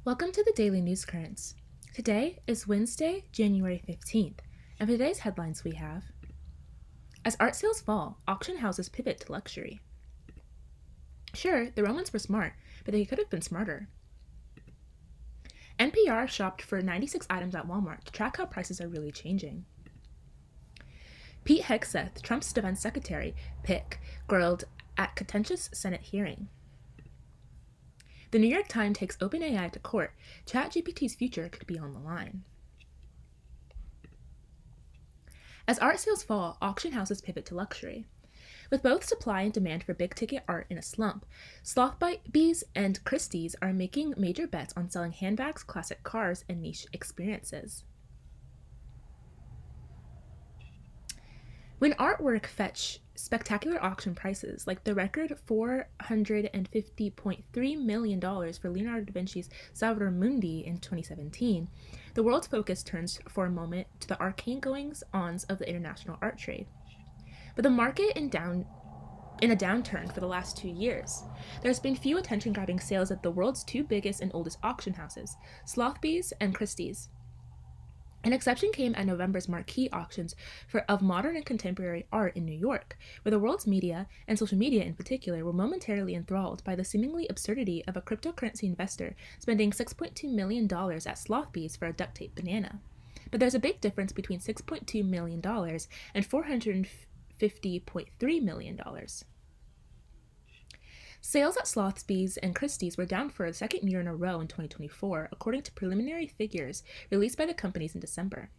Welcome to the Daily News Currents. Today is Wednesday, January 15th, and for today's headlines we have: As art sales fall, auction houses pivot to luxury. Sure, the Romans were smart, but they could have been smarter. NPR shopped for 96 items at Walmart to track how prices are really changing. Pete Hegseth, Trump's defense secretary, pick, grilled at contentious Senate hearing. The New York Times takes OpenAI to court. ChatGPT's future could be on the line. As art sales fall, auction houses pivot to luxury. With both supply and demand for big-ticket art in a slump, Sotheby's and Christie's are making major bets on selling handbags, classic cars, and niche experiences. When artwork fetch spectacular auction prices, like the record $450.3 million for Leonardo da Vinci's Salvator Mundi in 2017, the world's focus turns for a moment to the arcane goings-ons of the international art trade. But the market in a downturn for the last 2 years. There's been few attention-grabbing sales at the world's two biggest and oldest auction houses, Sotheby's and Christie's. An exception came at November's marquee auctions of modern and contemporary art in New York, where the world's media, and social media in particular, were momentarily enthralled by the seemingly absurdity of a cryptocurrency investor spending $6.2 million at Sotheby's for a duct tape banana. But there's a big difference between $6.2 million and $450.3 million. Sales at Sotheby's and Christie's were down for a second year in a row in 2024, according to preliminary figures released by the companies in December.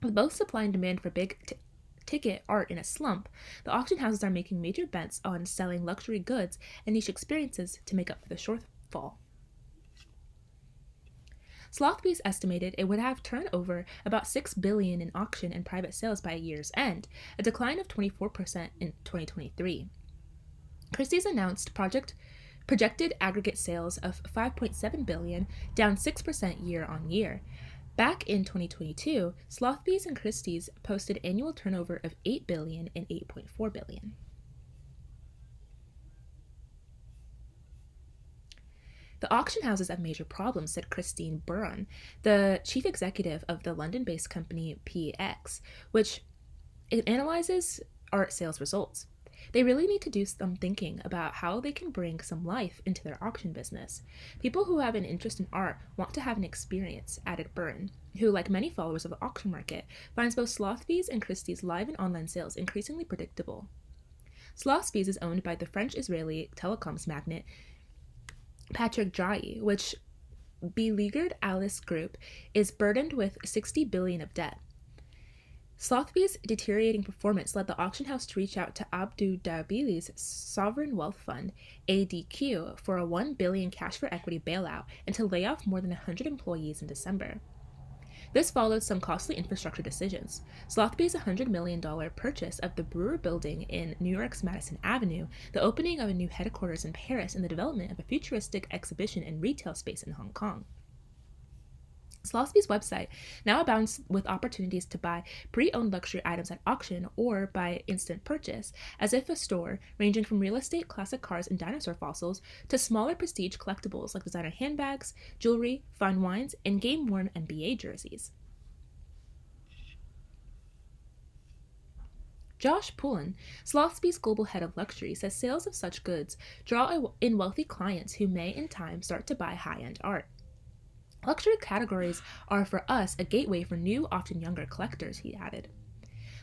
With both supply and demand for big-ticket art in a slump, the auction houses are making major bets on selling luxury goods and niche experiences to make up for the shortfall. Sotheby's estimated it would have turned over about $6 billion in auction and private sales by year's end, a decline of 24% in 2023. Christie's announced projected aggregate sales of $5.7 billion, down 6% year-on-year. Back in 2022, Sotheby's and Christie's posted annual turnover of $8 billion and $8.4 billion. The auction houses have major problems, said Christine Buron, the chief executive of the London-based company PX, which analyzes art sales results. They really need to do some thinking about how they can bring some life into their auction business. People who have an interest in art want to have an experience, added Byrne, who, like many followers of the auction market, finds both Sotheby's and Christie's live and online sales increasingly predictable. Sotheby's is owned by the French-Israeli telecoms magnate Patrick Drahi, which beleaguered Alice Group is burdened with $60 billion of debt. Sotheby's deteriorating performance led the auction house to reach out to Abu Dhabi's sovereign wealth fund, ADQ, for a $1 billion cash for equity bailout and to lay off more than 100 employees in December. This followed some costly infrastructure decisions. Sotheby's $100 million purchase of the Brewer Building in New York's Madison Avenue, the opening of a new headquarters in Paris, and the development of a futuristic exhibition and retail space in Hong Kong. Sotheby's website now abounds with opportunities to buy pre-owned luxury items at auction or by instant purchase, as if a store ranging from real estate, classic cars, and dinosaur fossils to smaller prestige collectibles like designer handbags, jewelry, fine wines, and game-worn NBA jerseys. Josh Pullen, Sotheby's global head of luxury, says sales of such goods draw in wealthy clients who may in time start to buy high-end art. Luxury categories are for us a gateway for new, often younger collectors, he added.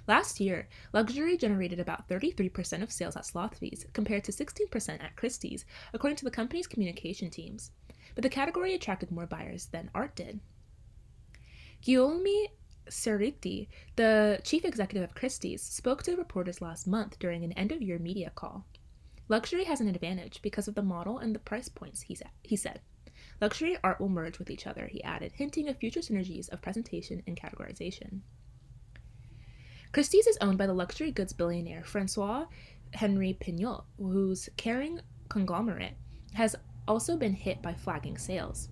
Last year, luxury generated about 33% of sales at Sotheby's, compared to 16% at Christie's, according to the company's communication teams. But the category attracted more buyers than art did. Guillaume Cerruti, the chief executive of Christie's, spoke to reporters last month during an end-of-year media call. Luxury has an advantage because of the model and the price points, he said. Luxury and art will merge with each other, he added, hinting at future synergies of presentation and categorization. Christie's is owned by the luxury goods billionaire Francois-Henri Pinault, whose Kering conglomerate has also been hit by flagging sales.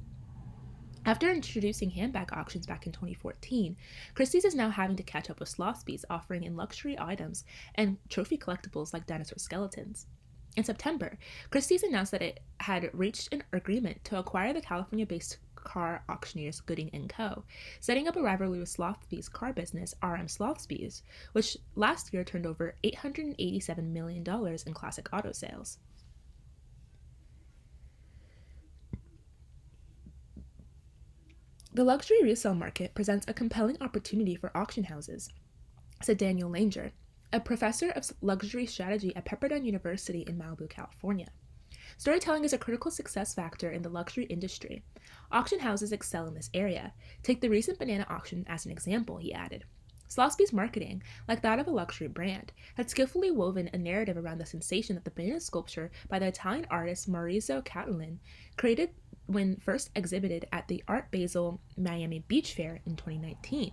After introducing handbag auctions back in 2014, Christie's is now having to catch up with Sotheby's, offering in luxury items and trophy collectibles like dinosaur skeletons. In September, Christie's announced that it had reached an agreement to acquire the California-based car auctioneers Gooding & Co., setting up a rivalry with Sotheby's car business RM Sotheby's, which last year turned over $887 million in classic auto sales. The luxury resale market presents a compelling opportunity for auction houses, said Daniel Langer, a professor of luxury strategy at Pepperdine University in Malibu, California. Storytelling is a critical success factor in the luxury industry. Auction houses excel in this area. Take the recent banana auction as an example, he added. Sotheby's marketing, like that of a luxury brand, had skillfully woven a narrative around the sensation that the banana sculpture by the Italian artist Maurizio Cattelan created when first exhibited at the Art Basel Miami Beach Fair in 2019.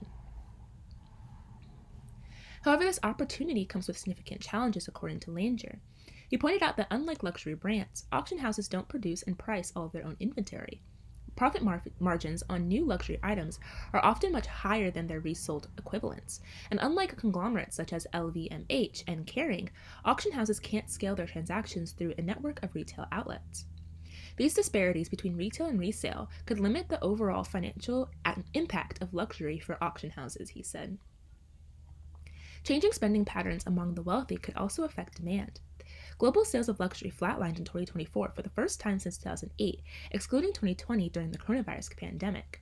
However, this opportunity comes with significant challenges, according to Langer. He pointed out that unlike luxury brands, auction houses don't produce and price all of their own inventory. Profit margins on new luxury items are often much higher than their resold equivalents, and unlike conglomerates such as LVMH and Kering, auction houses can't scale their transactions through a network of retail outlets. These disparities between retail and resale could limit the overall financial impact of luxury for auction houses, he said. Changing spending patterns among the wealthy could also affect demand. Global sales of luxury flatlined in 2024 for the first time since 2008, excluding 2020 during the coronavirus pandemic.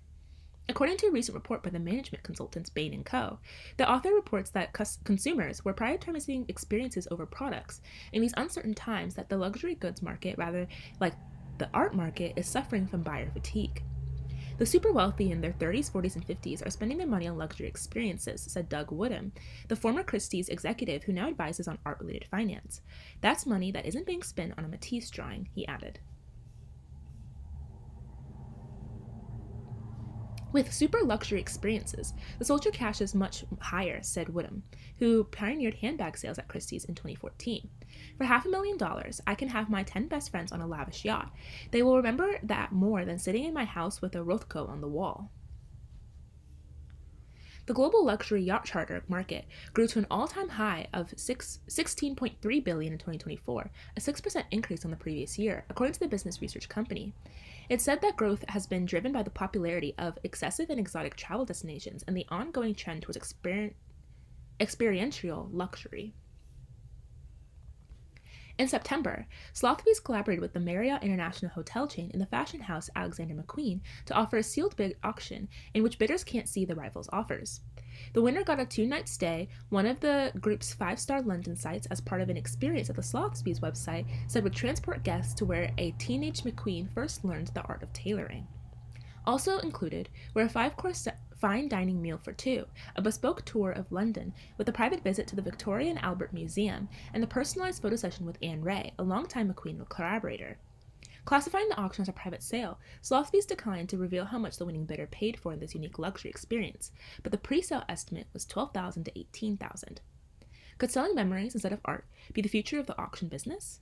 According to a recent report by the management consultants Bain & Co., the author reports that consumers were prioritizing experiences over products in these uncertain times, that the luxury goods market, rather like the art market, is suffering from buyer fatigue. The super wealthy in their 30s, 40s, and 50s are spending their money on luxury experiences, said Doug Woodham, the former Christie's executive who now advises on art-related finance. That's money that isn't being spent on a Matisse drawing, he added. With super luxury experiences, the social cash is much higher, said Woodham, who pioneered handbag sales at Christie's in 2014. For $500,000, I can have my 10 best friends on a lavish yacht. They will remember that more than sitting in my house with a Rothko on the wall. The global luxury yacht charter market grew to an all-time high of $16.3 billion in 2024, a 6% increase on the previous year, according to the business research company. It said that growth has been driven by the popularity of excessive and exotic travel destinations and the ongoing trend towards experiential luxury. In September, Sotheby's collaborated with the Marriott International hotel chain and the fashion house Alexander McQueen to offer a sealed bid auction in which bidders can't see the rivals' offers. The winner got a 2-night stay, one of the group's 5-star London sites, as part of an experience that the Sotheby's website said would transport guests to where a teenage McQueen first learned the art of tailoring. Also included were a 5-course fine dining meal for two, a bespoke tour of London with a private visit to the Victoria and Albert Museum, and a personalized photo session with Anne Ray, a longtime McQueen collaborator. Classifying the auction as a private sale, Sotheby's declined to reveal how much the winning bidder paid for this unique luxury experience, but the pre-sale estimate was $12,000 to $18,000. Could selling memories instead of art be the future of the auction business?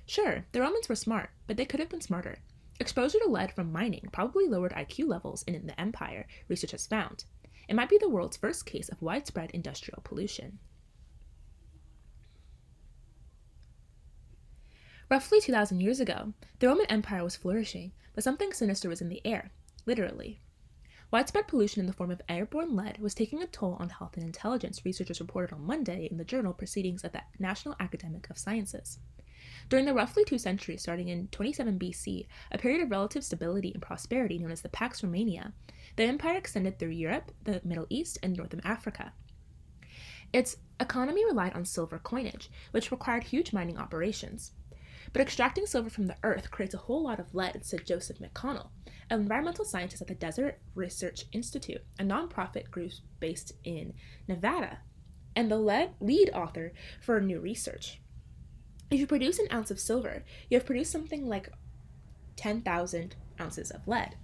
Sure, the Romans were smart, but they could have been smarter. Exposure to lead from mining probably lowered IQ levels in the empire, research has found. It might be the world's first case of widespread industrial pollution. Roughly 2,000 years ago, the Roman Empire was flourishing, but something sinister was in the air, literally. Widespread pollution in the form of airborne lead was taking a toll on health and intelligence, researchers reported on Monday in the journal Proceedings of the National Academy of Sciences. During the roughly 2 centuries starting in 27 BC, a period of relative stability and prosperity known as the Pax Romana, the empire extended through Europe, the Middle East, and northern Africa. Its economy relied on silver coinage, which required huge mining operations. But extracting silver from the earth creates a whole lot of lead, said Joseph McConnell, an environmental scientist at the Desert Research Institute, a nonprofit group based in Nevada, and the lead author for new research. If you produce an ounce of silver, you have produced something like 10,000 ounces of lead.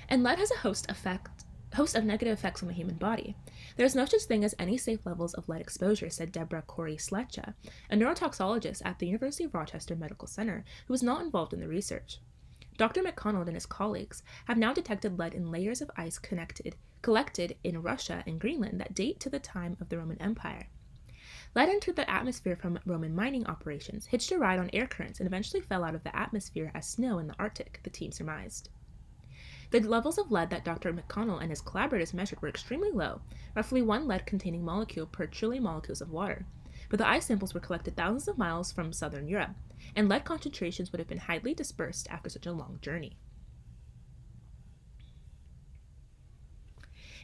And lead has a host of negative effects on the human body. There is no such thing as any safe levels of lead exposure, said Deborah Corey-Sletcha, a neurotoxologist at the University of Rochester Medical Center who was not involved in the research. Dr. McConnell and his colleagues have now detected lead in layers of ice collected in Russia and Greenland that date to the time of the Roman Empire. Lead entered the atmosphere from Roman mining operations, hitched a ride on air currents, and eventually fell out of the atmosphere as snow in the Arctic, the team surmised. The levels of lead that Dr. McConnell and his collaborators measured were extremely low, roughly 1 lead-containing molecule per trillion molecules of water. But the ice samples were collected thousands of miles from southern Europe, and lead concentrations would have been highly dispersed after such a long journey.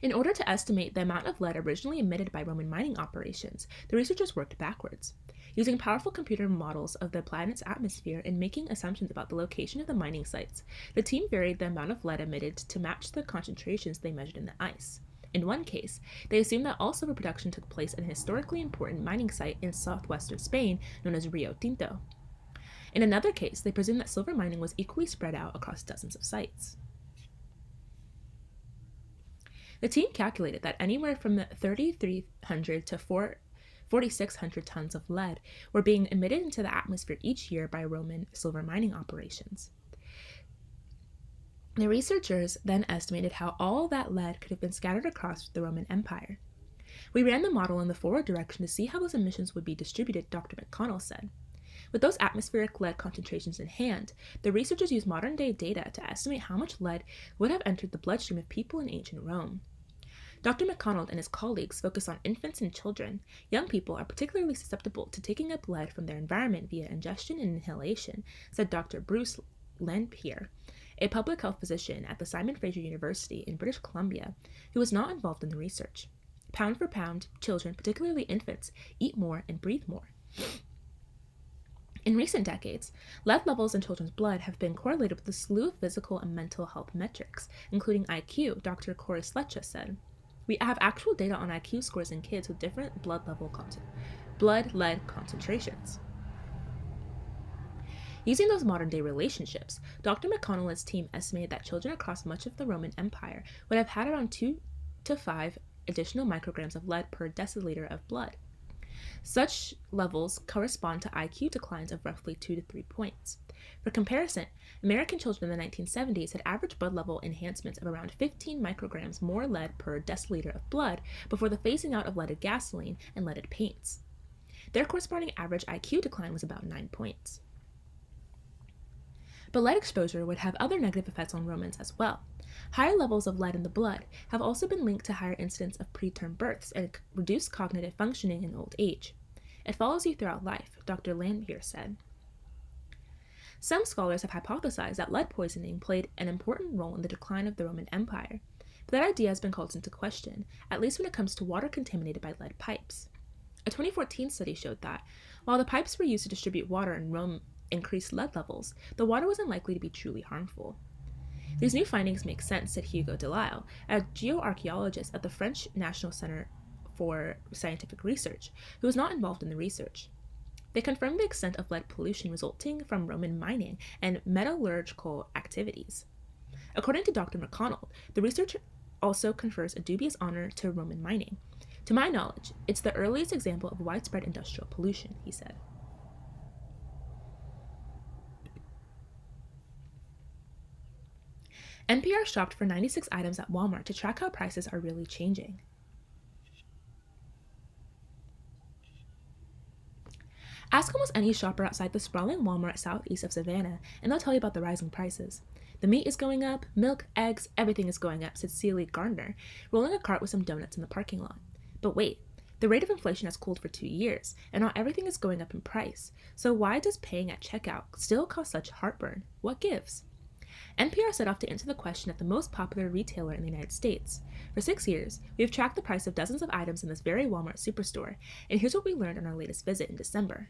In order to estimate the amount of lead originally emitted by Roman mining operations, the researchers worked backwards. Using powerful computer models of the planet's atmosphere and making assumptions about the location of the mining sites, the team varied the amount of lead emitted to match the concentrations they measured in the ice. In one case, they assumed that all silver production took place at a historically important mining site in southwestern Spain known as Rio Tinto. In another case, they presumed that silver mining was equally spread out across dozens of sites. The team calculated that anywhere from 3,300 to 4,600 tons of lead were being emitted into the atmosphere each year by Roman silver mining operations. The researchers then estimated how all that lead could have been scattered across the Roman Empire. We ran the model in the forward direction to see how those emissions would be distributed, Dr. McConnell said. With those atmospheric lead concentrations in hand, the researchers used modern-day data to estimate how much lead would have entered the bloodstream of people in ancient Rome. Dr. McConnell and his colleagues focus on infants and children. Young people are particularly susceptible to taking up lead from their environment via ingestion and inhalation, said Dr. Bruce Lanphier, a public health physician at the Simon Fraser University in British Columbia, who was not involved in the research. Pound for pound, children, particularly infants, eat more and breathe more. In recent decades, lead levels in children's blood have been correlated with a slew of physical and mental health metrics, including IQ, Dr. Corey Sletcha said. We have actual data on IQ scores in kids with different blood lead concentrations. Using those modern-day relationships, Dr. McConnell and his team estimated that children across much of the Roman Empire would have had around 2 to 5 additional micrograms of lead per deciliter of blood. Such levels correspond to IQ declines of roughly 2 to 3 points. For comparison, American children in the 1970s had average blood level enhancements of around 15 micrograms more lead per deciliter of blood before the phasing out of leaded gasoline and leaded paints. Their corresponding average IQ decline was about 9 points. But lead exposure would have other negative effects on Romans as well. Higher levels of lead in the blood have also been linked to higher incidence of preterm births and reduced cognitive functioning in old age. It follows you throughout life, Dr. Lanphier said. Some scholars have hypothesized that lead poisoning played an important role in the decline of the Roman Empire, but that idea has been called into question, at least when it comes to water contaminated by lead pipes. A 2014 study showed that, while the pipes were used to distribute water in Rome increased lead levels, the water was unlikely to be truly harmful. These new findings make sense, said Hugo Delisle, a geoarchaeologist at the French National Center for Scientific Research, who was not involved in the research. They confirmed the extent of lead pollution resulting from Roman mining and metallurgical activities. According to Dr. McConnell, the research also confers a dubious honor to Roman mining. To my knowledge, it's the earliest example of widespread industrial pollution, he said. NPR shopped for 96 items at Walmart to track how prices are really changing. Ask almost any shopper outside the sprawling Walmart southeast of Savannah, and they'll tell you about the rising prices. The meat is going up, milk, eggs, everything is going up, said Celie Gardner, rolling a cart with some donuts in the parking lot. But wait, the rate of inflation has cooled for 2 years, and not everything is going up in price. So why does paying at checkout still cause such heartburn? What gives? NPR set off to answer the question at the most popular retailer in the United States. For 6 years, we have tracked the price of dozens of items in this very Walmart superstore, and here's what we learned on our latest visit in December.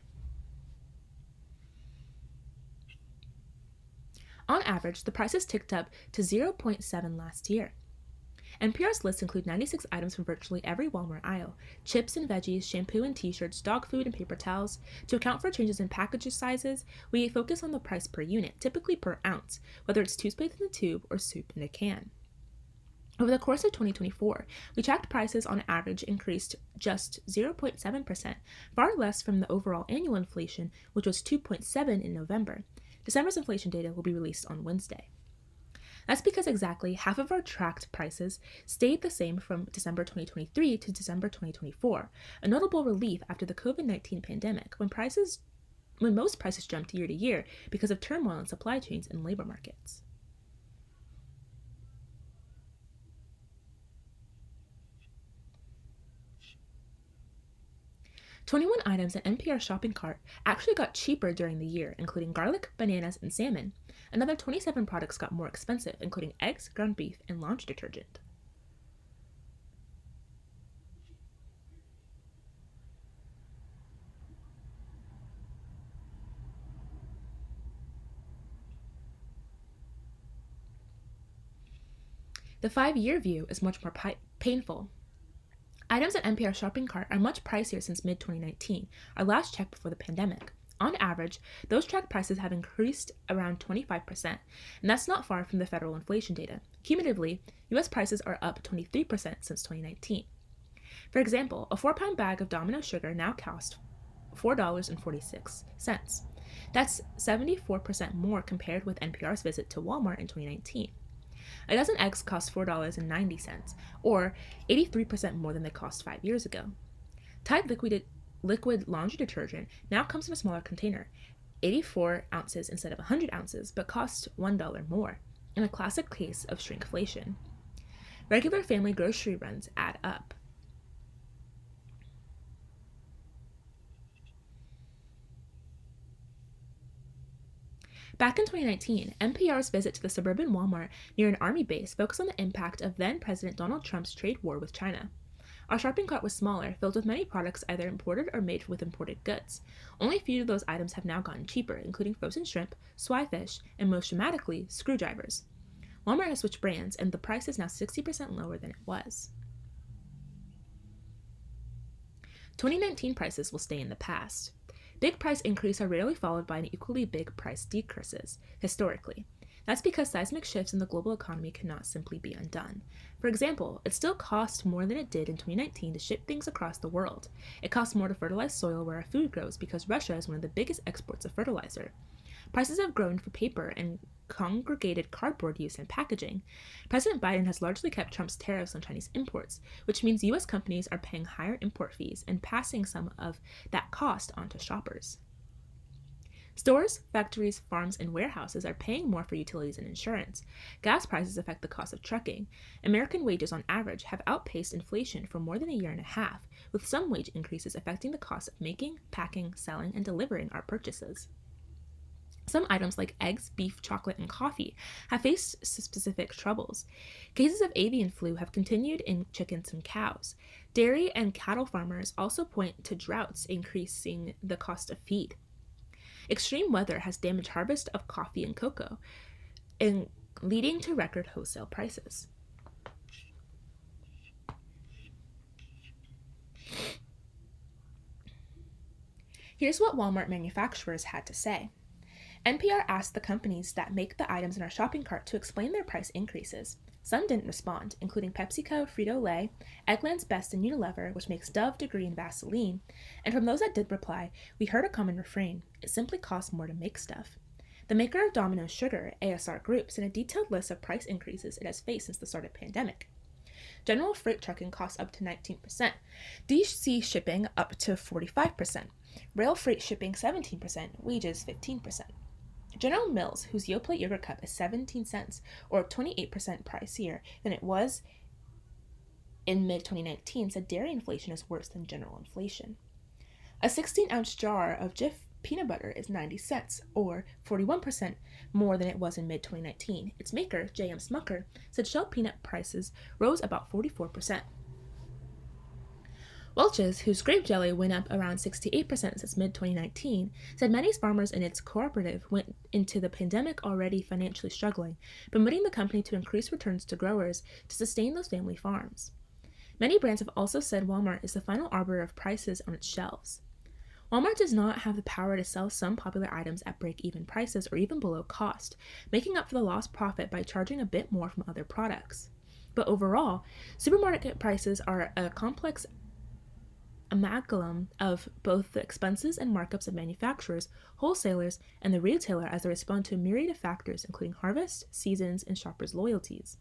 On average, the prices ticked up to 0.7 last year. NPR's list includes 96 items from virtually every Walmart aisle: chips and veggies, shampoo and t-shirts, dog food and paper towels. To account for changes in package sizes, we focus on the price per unit, typically per ounce, whether it's toothpaste in a tube or soup in a can. Over the course of 2024, we tracked prices on average increased just 0.7%, far less from the overall annual inflation, which was 2.7% in November. December's inflation data will be released on Wednesday. That's because exactly half of our tracked prices stayed the same from December 2023 to December 2024, a notable relief after the COVID-19 pandemic when most prices jumped year to year because of turmoil in supply chains and labor markets. 21 items in NPR's shopping cart actually got cheaper during the year, including garlic, bananas, and salmon. Another 27 products got more expensive, including eggs, ground beef, and laundry detergent. The 5-year view is much more painful. Items at NPR shopping cart are much pricier since mid 2019, our last check before the pandemic. On average, those tracked prices have increased around 25%, and that's not far from the federal inflation data. Cumulatively, US prices are up 23% since 2019. For example, a 4-pound bag of Domino sugar now costs $4.46. That's 74% more compared with NPR's visit to Walmart in 2019. A dozen eggs cost $4.90, or 83% more than they cost 5 years ago. Tide liquid laundry detergent now comes in a smaller container, 84 ounces instead of 100 ounces, but costs $1 more, in a classic case of shrinkflation. Regular family grocery runs add up. Back in 2019, NPR's visit to the suburban Walmart near an army base focused on the impact of then President Donald Trump's trade war with China. Our shopping cart was smaller, filled with many products either imported or made with imported goods. Only a few of those items have now gotten cheaper, including frozen shrimp, swordfish, and most dramatically, screwdrivers. Walmart has switched brands, and the price is now 60% lower than it was. 2019 prices will stay in the past. Big price increases are rarely followed by an equally big price decreases, historically. That's because seismic shifts in the global economy cannot simply be undone. For example, it still costs more than it did in 2019 to ship things across the world. It costs more to fertilize soil where our food grows because Russia is one of the biggest exports of fertilizer. Prices have grown for paper and congregated cardboard use in packaging. President Biden has largely kept Trump's tariffs on Chinese imports, which means U.S. companies are paying higher import fees and passing some of that cost on to shoppers. Stores, factories, farms, and warehouses are paying more for utilities and insurance. Gas prices affect the cost of trucking. American wages on average have outpaced inflation for more than a year and a half, with some wage increases affecting the cost of making, packing, selling, and delivering our purchases. Some items like eggs, beef, chocolate, and coffee have faced specific troubles. Cases of avian flu have continued in chickens and cows. Dairy and cattle farmers also point to droughts increasing the cost of feed. Extreme weather has damaged harvest of coffee and cocoa, and leading to record wholesale prices. Here's what Walmart manufacturers had to say. NPR asked the companies that make the items in our shopping cart to explain their price increases. Some didn't respond, including PepsiCo, Frito-Lay, Eggland's Best, and Unilever, which makes Dove, Degree, and Vaseline. And from those that did reply, we heard a common refrain: it simply costs more to make stuff. The maker of Domino Sugar, ASR Group, sent a detailed list of price increases it has faced since the start of the pandemic. General freight trucking costs up to 19%, DC shipping up to 45%, rail freight shipping 17%, wages 15%. General Mills, whose Yoplait yogurt cup is 17 cents, or 28% pricier than it was in mid-2019, said dairy inflation is worse than general inflation. A 16-ounce jar of Jif peanut butter is 90 cents, or 41% more than it was in mid-2019. Its maker, J.M. Smucker, said shelled peanut prices rose about 44%. Welch's, whose grape jelly went up around 68% since mid-2019, said many farmers in its cooperative went into the pandemic already financially struggling, permitting the company to increase returns to growers to sustain those family farms. Many brands have also said Walmart is the final arbiter of prices on its shelves. Walmart does not have the power to sell some popular items at break-even prices or even below cost, making up for the lost profit by charging a bit more from other products. But overall, supermarket prices are a complex amalgam of both the expenses and markups of manufacturers, wholesalers, and the retailer as they respond to a myriad of factors, including harvest, seasons, and shoppers' loyalties.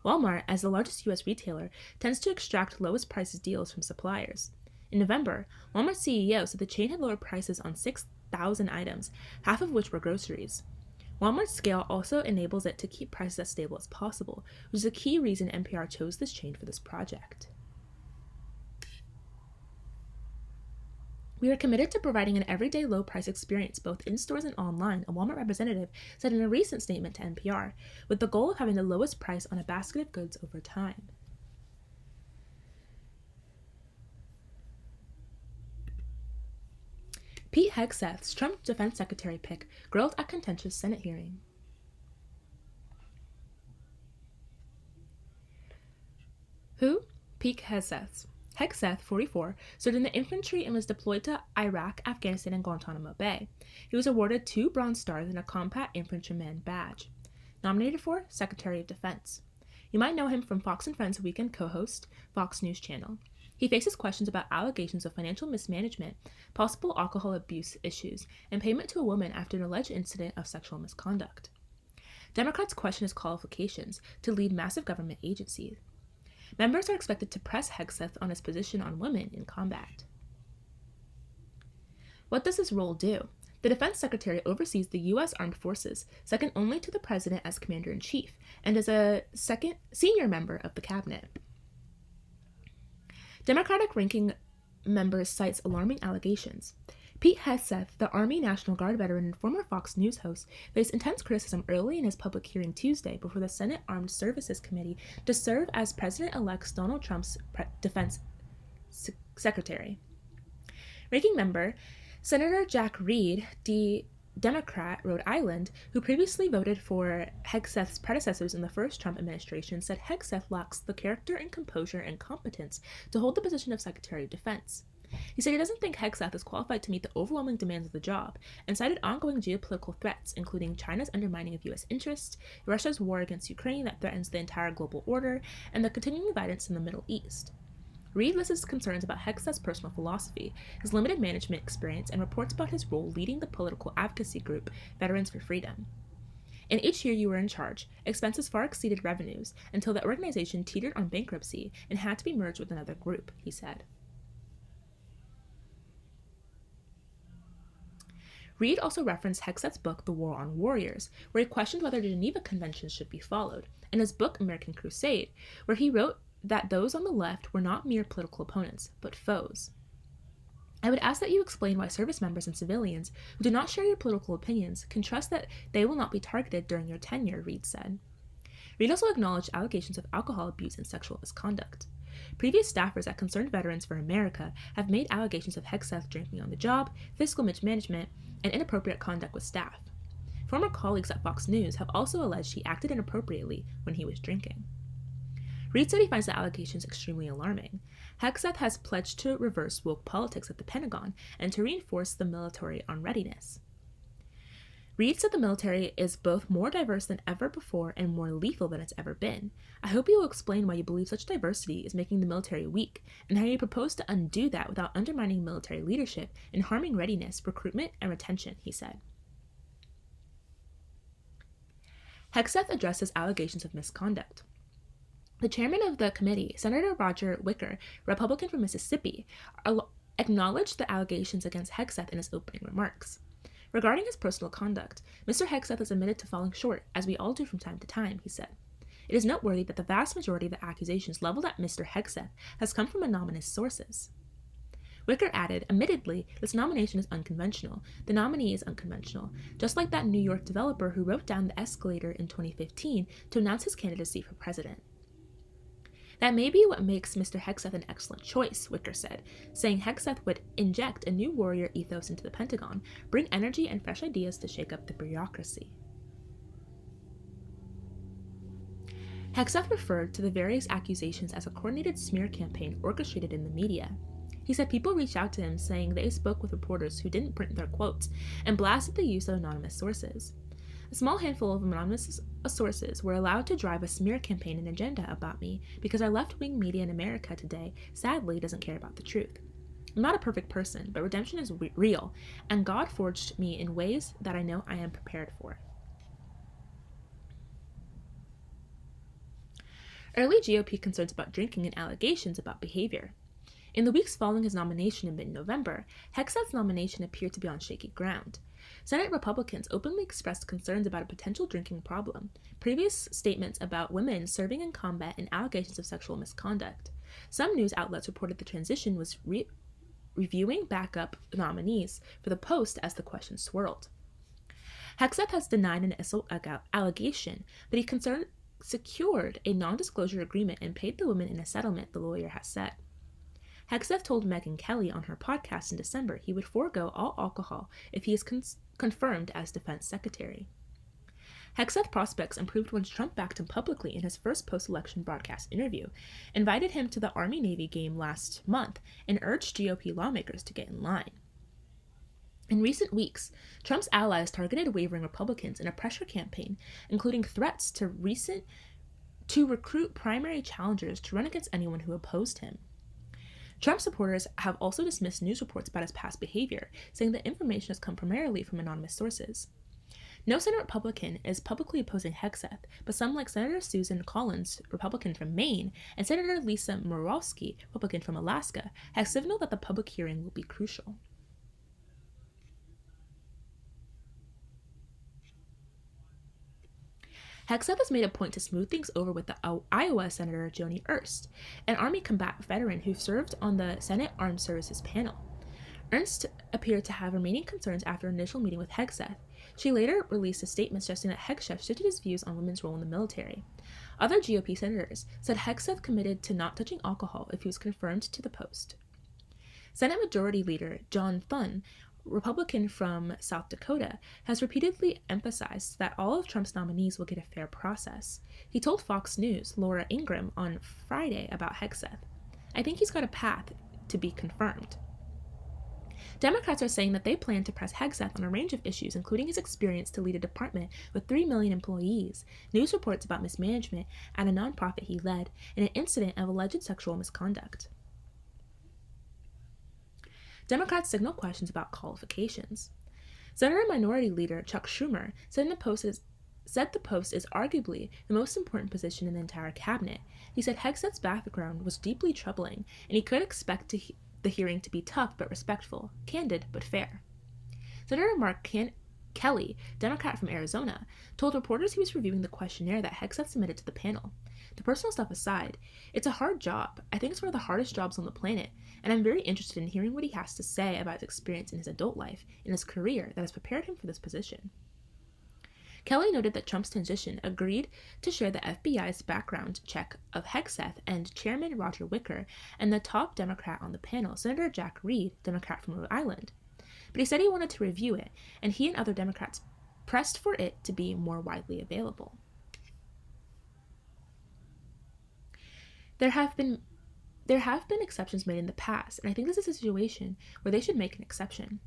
Walmart, as the largest U.S. retailer, tends to extract lowest prices deals from suppliers. In November, Walmart's CEO said the chain had lowered prices on 6,000 items, half of which were groceries. Walmart's scale also enables it to keep prices as stable as possible, which is a key reason NPR chose this chain for this project. We are committed to providing an everyday low price experience both in stores and online, a Walmart representative said in a recent statement to NPR, with the goal of having the lowest price on a basket of goods over time. Pete Hegseth's Trump defense secretary pick grilled at contentious Senate hearing. Who? Pete Hegseth. Hegseth, 44, served in the infantry and was deployed to Iraq, Afghanistan, and Guantanamo Bay. He was awarded 2 Bronze Stars and a Combat Infantryman badge. Nominated for Secretary of Defense. You might know him from Fox and Friends weekend co-host, Fox News Channel. He faces questions about allegations of financial mismanagement, possible alcohol abuse issues, and payment to a woman after an alleged incident of sexual misconduct. Democrats question his qualifications to lead massive government agencies. Members are expected to press Hegseth on his position on women in combat. What does this role do? The Defense Secretary oversees the U.S. Armed Forces, second only to the President as Commander-in-Chief, and is a second senior member of the Cabinet. Democratic ranking members cites alarming allegations. Pete Hegseth, the Army National Guard veteran and former Fox News host, faced intense criticism early in his public hearing Tuesday before the Senate Armed Services Committee to serve as President-elect Donald Trump's defense secretary. Ranking member Senator Jack Reed, Democrat, Rhode Island, who previously voted for Hegseth's predecessors in the first Trump administration, said Hegseth lacks the character and composure and competence to hold the position of Secretary of Defense. He said he doesn't think Hegseth is qualified to meet the overwhelming demands of the job, and cited ongoing geopolitical threats, including China's undermining of U.S. interests, Russia's war against Ukraine that threatens the entire global order, and the continuing violence in the Middle East. Reed lists concerns about Hegseth's personal philosophy, his limited management experience, and reports about his role leading the political advocacy group Veterans for Freedom. In each year you were in charge, expenses far exceeded revenues until the organization teetered on bankruptcy and had to be merged with another group, he said. Reed also referenced Hegseth's book, The War on Warriors, where he questioned whether the Geneva Conventions should be followed, and his book, American Crusade, where he wrote that those on the left were not mere political opponents, but foes. I would ask that you explain why service members and civilians who do not share your political opinions can trust that they will not be targeted during your tenure, Reed said. Reed also acknowledged allegations of alcohol abuse and sexual misconduct. Previous staffers at Concerned Veterans for America have made allegations of Hegseth drinking on the job, fiscal mismanagement, and inappropriate conduct with staff. Former colleagues at Fox News have also alleged he acted inappropriately when he was drinking. Reed said he finds the allegations extremely alarming. Hegseth has pledged to reverse woke politics at the Pentagon and to reinforce the military on readiness. Reed said the military is both more diverse than ever before and more lethal than it's ever been. I hope you will explain why you believe such diversity is making the military weak, and how you propose to undo that without undermining military leadership and harming readiness, recruitment, and retention, he said. Hegseth addresses allegations of misconduct. The chairman of the committee, Senator Roger Wicker, Republican from Mississippi, acknowledged the allegations against Hegseth in his opening remarks. Regarding his personal conduct, Mr. Hegseth has admitted to falling short, as we all do from time to time, he said. It is noteworthy that the vast majority of the accusations leveled at Mr. Hegseth has come from anonymous sources. Wicker added, admittedly, this nomination is unconventional. The nominee is unconventional, just like that New York developer who wrote down the escalator in 2015 to announce his candidacy for president. That may be what makes Mr. Hegseth an excellent choice, Wicker said, saying Hegseth would inject a new warrior ethos into the Pentagon, bring energy and fresh ideas to shake up the bureaucracy. Hegseth referred to the various accusations as a coordinated smear campaign orchestrated in the media. He said people reached out to him saying they spoke with reporters who didn't print their quotes and blasted the use of anonymous sources. A small handful of anonymous sources were allowed to drive a smear campaign and agenda about me because our left-wing media in America today sadly doesn't care about the truth. I'm not a perfect person, but redemption is real, and God forged me in ways that I know I am prepared for. Early GOP concerns about drinking and allegations about behavior. In the weeks following his nomination in mid-November, Hegseth's nomination appeared to be on shaky ground. Senate Republicans openly expressed concerns about a potential drinking problem, previous statements about women serving in combat, and allegations of sexual misconduct. Some news outlets reported the transition was reviewing backup nominees for the post as the question swirled. Hegseth has denied an allegation, but he secured a non-disclosure agreement and paid the women in a settlement, the lawyer has said. Hegseth told Megyn Kelly on her podcast in December he would forego all alcohol if he is confirmed as defense secretary. Hegseth prospects improved when Trump backed him publicly in his first post-election broadcast interview, invited him to the Army-Navy game last month, and urged GOP lawmakers to get in line. In recent weeks, Trump's allies targeted wavering Republicans in a pressure campaign, including threats to recruit primary challengers to run against anyone who opposed him. Trump supporters have also dismissed news reports about his past behavior, saying that information has come primarily from anonymous sources. No Senate Republican is publicly opposing Hegseth, but some, like Senator Susan Collins, Republican from Maine, and Senator Lisa Murkowski, Republican from Alaska, have signaled that the public hearing will be crucial. Hegseth has made a point to smooth things over with the Iowa Senator Joni Ernst, an Army combat veteran who served on the Senate Armed Services panel. Ernst appeared to have remaining concerns after an initial meeting with Hegseth. She later released a statement suggesting that Hegseth shifted his views on women's role in the military. Other GOP senators said Hegseth committed to not touching alcohol if he was confirmed to the post. Senate Majority Leader John Thune, Republican from South Dakota, has repeatedly emphasized that all of Trump's nominees will get a fair process. He told Fox News' Laura Ingraham on Friday about Hegseth, "I think he's got a path to be confirmed." Democrats are saying that they plan to press Hegseth on a range of issues, including his experience to lead a department with 3 million employees, news reports about mismanagement at a nonprofit he led, and an incident of alleged sexual misconduct. Democrats signal questions about qualifications. Senator Minority Leader Chuck Schumer said the post is arguably the most important position in the entire cabinet. He said Hegseth's background was deeply troubling, and he could expect the hearing to be tough but respectful, candid but fair. Senator Mark Kelly, Democrat from Arizona, told reporters he was reviewing the questionnaire that Hegseth submitted to the panel. The personal stuff aside, it's a hard job. I think it's one of the hardest jobs on the planet, and I'm very interested in hearing what he has to say about his experience in his adult life and his career that has prepared him for this position. Kelly noted that Trump's transition agreed to share the FBI's background check of Hegseth and Chairman Roger Wicker and the top Democrat on the panel, Senator Jack Reed, Democrat from Rhode Island. But he said he wanted to review it, and he and other Democrats pressed for it to be more widely available. There have been exceptions made in the past, and I think this is a situation where they should make an exception.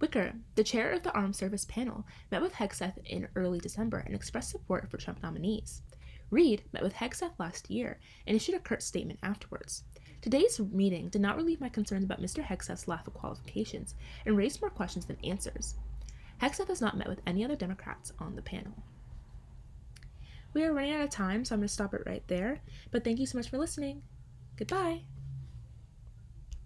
Wicker, the chair of the Armed Service panel, met with Hegseth in early December and expressed support for Trump nominees. Reed met with Hegseth last year and issued a curt statement afterwards. Today's meeting did not relieve my concerns about Mr. Hegseth's lack of qualifications and raised more questions than answers. Hegseth has not met with any other Democrats on the panel. We are running out of time, so I'm going to stop it right there, but thank you so much for listening. Goodbye!